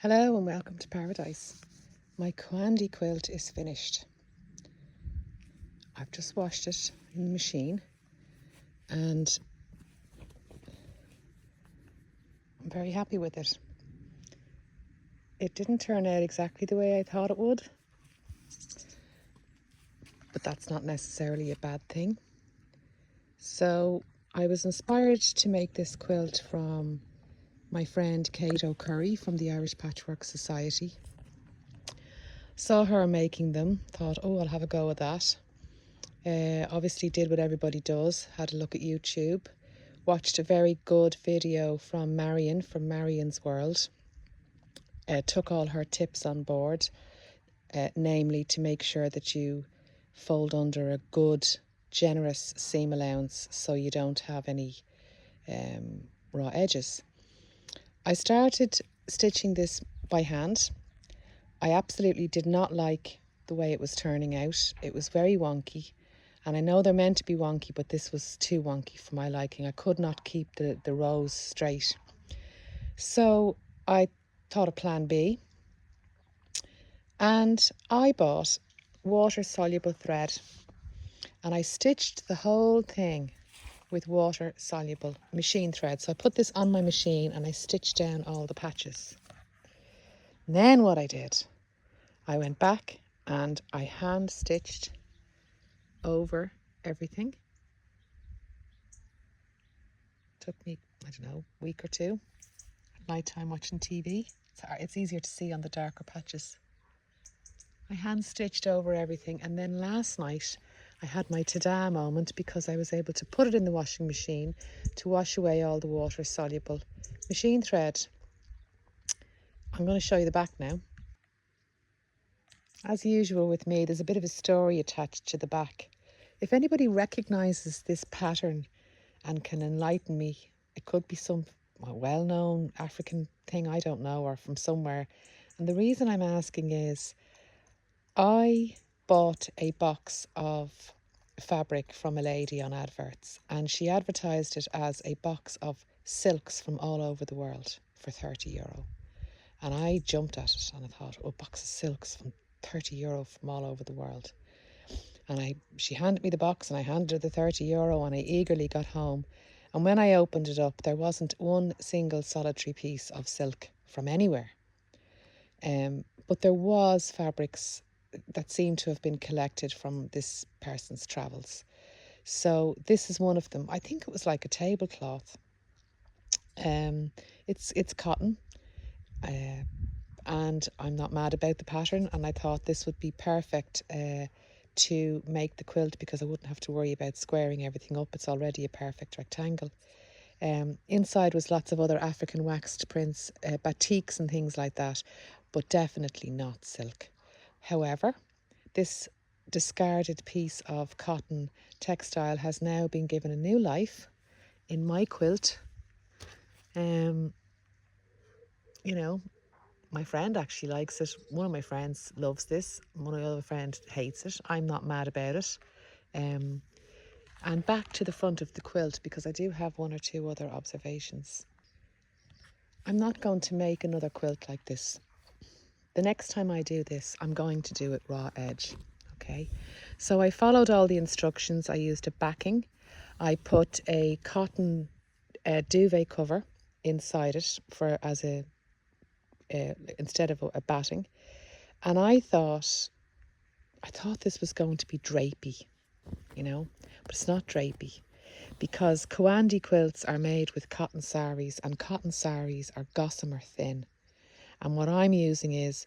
Hello and welcome to paradise. My Kawandi quilt is finished. I've just washed it in the machine and I'm very happy with it. It didn't turn out exactly the way I thought it would, but that's not necessarily a bad thing. So I was inspired to make this quilt from my friend Kate O'Curry from the Irish Patchwork Society. Saw her making them, thought, oh, I'll have a go at that. Obviously did what everybody does, had a look at YouTube, watched a very good video from Marion, from Marion's World, took all her tips on board, namely to make sure that you fold under a good, generous seam allowance so you don't have any raw edges. I started stitching this by hand. I absolutely did not like the way it was turning out. It was very wonky. And I know they're meant to be wonky, but this was too wonky for my liking. I could not keep the rows straight. So I thought of plan B. And I bought water-soluble thread. And I stitched the whole thing with water-soluble machine thread. So I put this on my machine and I stitched down all the patches. And then what I did, I went back and I hand-stitched over everything. Took me, I don't know, a week or two at night time watching TV. It's easier to see on the darker patches. I hand stitched over everything, and then last night I had my ta-da moment because I was able to put it in the washing machine to wash away all the water soluble machine thread. I'm going to show you the back now. As usual with me, there's a bit of a story attached to the back. If anybody recognises this pattern and can enlighten me, it could be some well-known African thing, I don't know, or from somewhere. And the reason I'm asking is I bought a box of fabric from a lady on adverts, and she advertised it as a box of silks from all over the world for €30. And I jumped at it and I thought, oh, a box of silks from €30 from all over the world. And she handed me the box and I handed her the €30 and I eagerly got home. And when I opened it up, there wasn't one single solitary piece of silk from anywhere. But there was fabrics that seemed to have been collected from this person's travels. So this is one of them. I think it was like a tablecloth. It's cotton. And I'm not mad about the pattern, and I thought this would be perfect to make the quilt because I wouldn't have to worry about squaring everything up. It's already a perfect rectangle. Inside was lots of other African waxed prints, batiks and things like that, but definitely not silk. However, this discarded piece of cotton textile has now been given a new life in my quilt. You know, my friend actually likes it. One of my friends loves this. One of the other friends hates it. I'm not mad about it. And back to the front of the quilt, because I do have one or two other observations. I'm not going to make another quilt like this. The next time I do this, I'm going to do it raw edge. Okay. So I followed all the instructions. I used a backing. I put a cotton duvet cover inside it as a instead of a batting, and I thought this was going to be drapey, but it's not drapey, because Kawandi quilts are made with cotton saris, and cotton saris are gossamer thin, and what I'm using is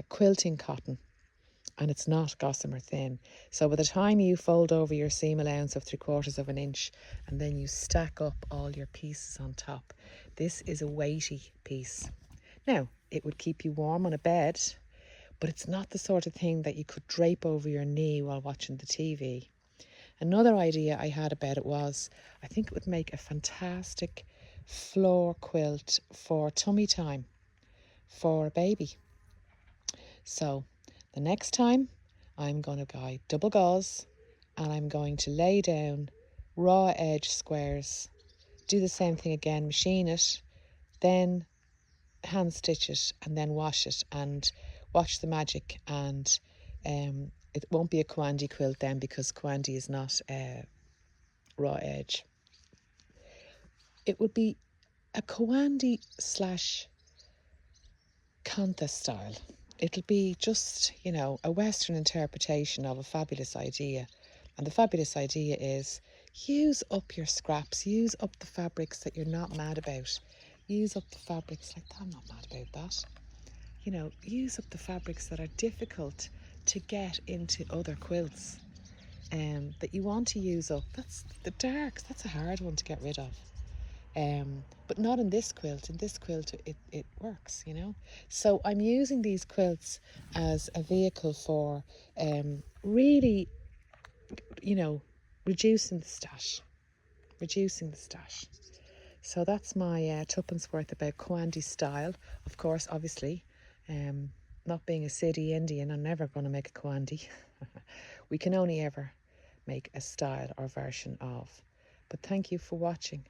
quilting cotton, and it's not gossamer thin. So by the time you fold over your seam allowance of 3/4 of an inch and then you stack up all your pieces on top, this is a weighty piece. Now, it would keep you warm on a bed, but it's not the sort of thing that you could drape over your knee while watching the TV. Another idea I had about it was, I think it would make a fantastic floor quilt for tummy time for a baby. So the next time I'm going to buy double gauze and I'm going to lay down raw edge squares, do the same thing again, machine it, then hand stitch it and then wash it and watch the magic. And it won't be a Kawandi quilt then, because Kawandi is not raw edge. It would be a Kawandi slash Kantha style. It'll be just, you know, a Western interpretation of a fabulous idea. And the fabulous idea is use up your scraps, use up the fabrics that you're not mad about. Use up the fabrics, like, I'm not mad about that. You know, use up the fabrics that are difficult to get into other quilts, that you want to use up. That's the darks, that's a hard one to get rid of. But not in this quilt. In this quilt, it works, you know. So I'm using these quilts as a vehicle for really, you know, reducing the stash. So that's my tuppence worth about Kawandi style. Of course, obviously, not being a city Indian, I'm never going to make a Kawandi. We can only ever make a style or version of. But thank you for watching.